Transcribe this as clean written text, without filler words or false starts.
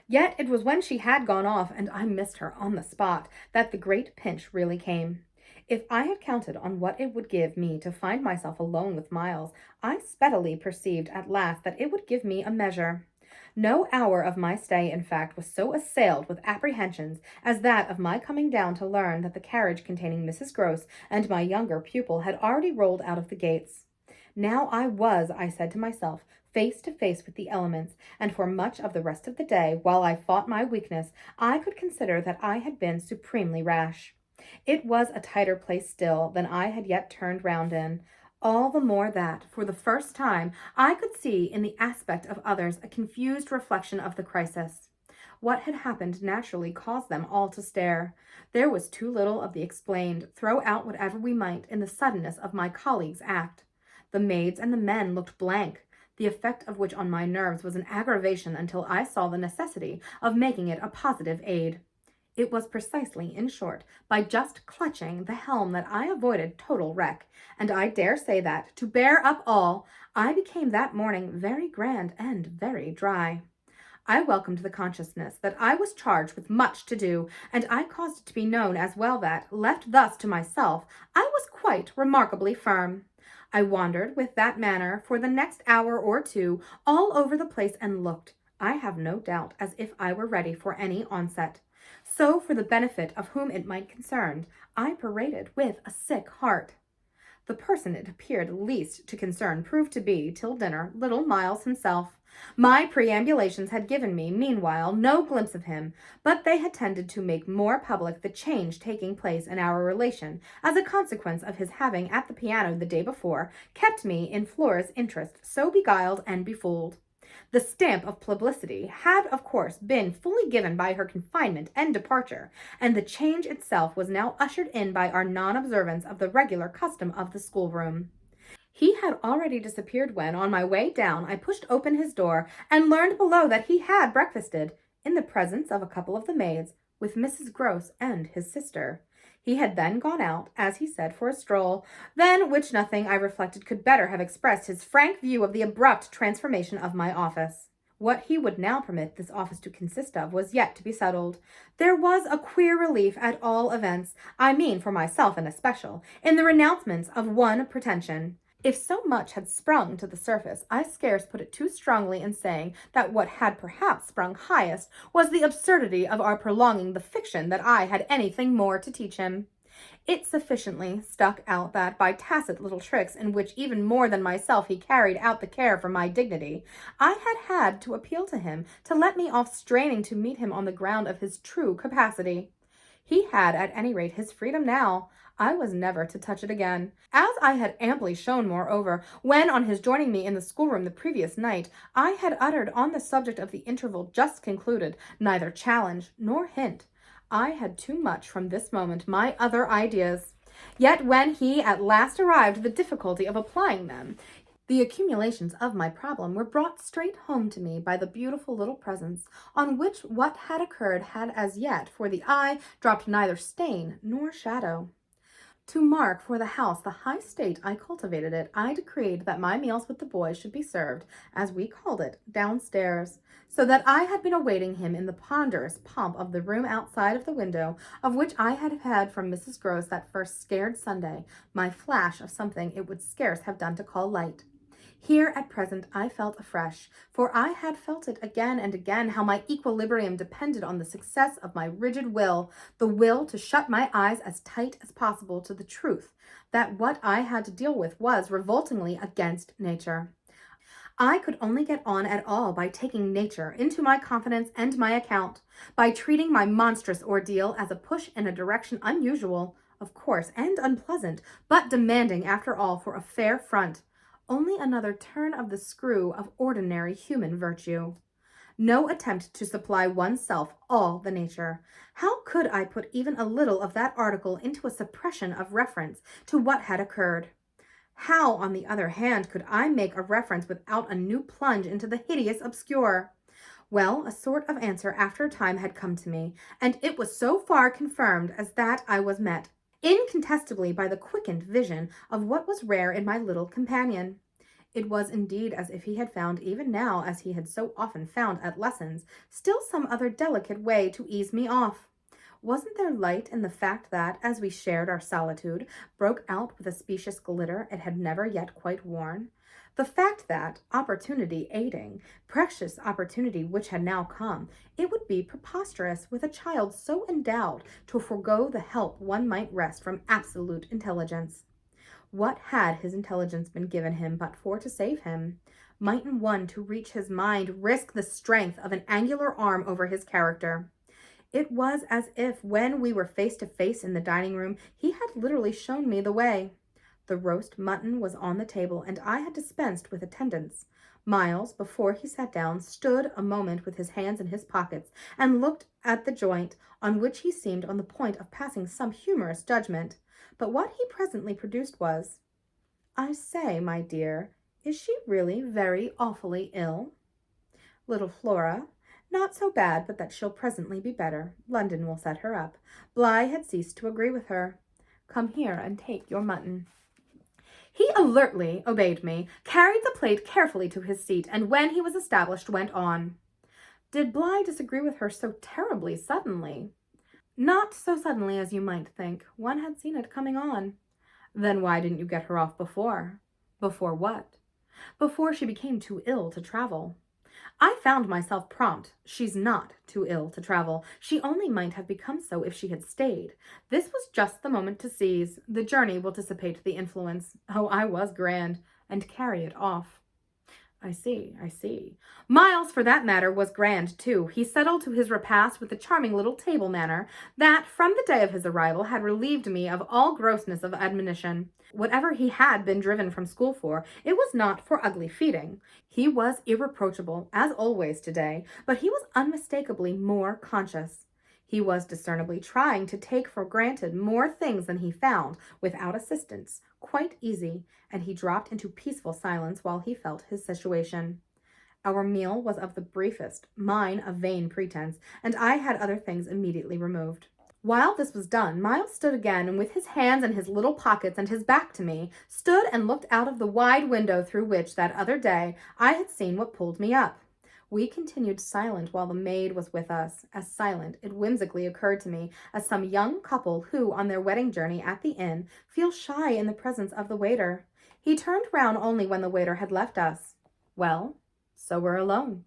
Yet it was when she had gone off and I missed her on the spot that the great pinch really came. If I had counted on what it would give me to find myself alone with Miles, I speedily perceived at last that it would give me a measure. No hour of my stay, in fact, was so assailed with apprehensions as that of my coming down to learn that the carriage containing Mrs. Gross and my younger pupil had already rolled out of the gates. Now I was, I said to myself, face to face with the elements, and for much of the rest of the day, while I fought my weakness, I could consider that I had been supremely rash. It was a tighter place still than I had yet turned round in, all the more that, for the first time, I could see in the aspect of others a confused reflection of the crisis. What had happened naturally caused them all to stare. There was too little of the explained, throw out whatever we might, in the suddenness of my colleague's act. The maids and the men looked blank, the effect of which on my nerves was an aggravation until I saw the necessity of making it a positive aid. It was precisely, in short, by just clutching the helm that I avoided total wreck, and I dare say that, to bear up all, I became that morning very grand and very dry. I welcomed the consciousness that I was charged with much to do, and I caused it to be known as well that, left thus to myself, I was quite remarkably firm. I wandered with that manner for the next hour or two all over the place and looked, I have no doubt, as if I were ready for any onset. So, for the benefit of whom it might concern, I paraded with a sick heart. The person it appeared least to concern proved to be, till dinner, little Miles himself. My perambulations had given me, meanwhile, no glimpse of him, but they had tended to make more public the change taking place in our relation, as a consequence of his having at the piano the day before kept me in Flora's interest so beguiled and befooled. The stamp of publicity had, of course, been fully given by her confinement and departure, and the change itself was now ushered in by our non-observance of the regular custom of the schoolroom. He had already disappeared when, on my way down, I pushed open his door and learned below that he had breakfasted, in the presence of a couple of the maids, with Mrs. Gross and his sister. He had then gone out, as he said, for a stroll, than which nothing, I reflected, could better have expressed his frank view of the abrupt transformation of my office. What he would now permit this office to consist of was yet to be settled. There was a queer relief, at all events, I mean for myself in especial, in the renouncements of one pretension. If so much had sprung to the surface, I scarce put it too strongly in saying that what had perhaps sprung highest was the absurdity of our prolonging the fiction that I had anything more to teach him. It sufficiently stuck out that, by tacit little tricks in which even more than myself he carried out the care for my dignity, I had had to appeal to him to let me off straining to meet him on the ground of his true capacity. He had at any rate his freedom now. I was never to touch it again. As I had amply shown, moreover, when on his joining me in the schoolroom the previous night, I had uttered on the subject of the interval just concluded neither challenge nor hint. I had too much from this moment my other ideas. Yet when he at last arrived at the difficulty of applying them, the accumulations of my problem were brought straight home to me by the beautiful little presents, on which what had occurred had as yet, for the eye, dropped neither stain nor shadow. To mark for the house the high state I cultivated it, I decreed that my meals with the boys should be served, as we called it, downstairs, so that I had been awaiting him in the ponderous pomp of the room outside of the window, of which I had had from Mrs. Gross that first scared Sunday my flash of something it would scarce have done to call light. Here at present I felt afresh, for I had felt it again and again, how my equilibrium depended on the success of my rigid will, the will to shut my eyes as tight as possible to the truth that what I had to deal with was revoltingly against nature. I could only get on at all by taking nature into my confidence and my account, by treating my monstrous ordeal as a push in a direction unusual, of course, and unpleasant, but demanding, after all, for a fair front, only another turn of the screw of ordinary human virtue. No attempt to supply oneself all the nature. How could I put even a little of that article into a suppression of reference to what had occurred? How, on the other hand, could I make a reference without a new plunge into the hideous obscure? Well, a sort of answer after a time had come to me, and it was so far confirmed as that I was met incontestably by the quickened vision of what was rare in my little companion. It was indeed as if he had found, even now, as he had so often found at lessons, still some other delicate way to ease me off. Wasn't there light in the fact that, as we shared our solitude, broke out with a specious glitter it had never yet quite worn? The fact that, opportunity aiding, precious opportunity which had now come, it would be preposterous with a child so endowed to forego the help one might wrest from absolute intelligence. What had his intelligence been given him but for to save him? Mightn't one to reach his mind risk the strength of an angular arm over his character? It was as if when we were face to face in the dining room, he had literally shown me the way. The roast mutton was on the table, and I had dispensed with attendance. Miles, before he sat down, stood a moment with his hands in his pockets, and looked at the joint, on which he seemed on the point of passing some humorous judgment. But what he presently produced was, "I say, my dear, is she really very awfully ill?" Little Flora, "Not so bad but that she'll presently be better. London will set her up." Bligh had ceased to agree with her. "Come here and take your mutton." He alertly obeyed me, carried the plate carefully to his seat, and when he was established, went on. Did Bligh disagree with her so terribly suddenly? Not so suddenly as you might think. One had seen it coming on. Then why didn't you get her off before? Before what? Before she became too ill to travel. I found myself prompt. She's not too ill to travel. She only might have become so if she had stayed. This was just the moment to seize. The journey will dissipate the influence. Oh, I was grand, and carry it off. I see. Miles, for that matter, was grand, too. He settled to his repast with the charming little table manner that, from the day of his arrival, had relieved me of all grossness of admonition. Whatever he had been driven from school for, it was not for ugly feeding. He was irreproachable, as always today, but he was unmistakably more conscious. He was discernibly trying to take for granted more things than he found, without assistance, quite easy, and he dropped into peaceful silence while he felt his situation. Our meal was of the briefest, mine a vain pretense, and I had other things immediately removed. While this was done, Miles stood again, and with his hands in his little pockets and his back to me, stood and looked out of the wide window through which, that other day, I had seen what pulled me up. We continued silent while the maid was with us, as silent, it whimsically occurred to me, as some young couple who, on their wedding journey at the inn, feel shy in the presence of the waiter. He turned round only when the waiter had left us. Well, so we're alone.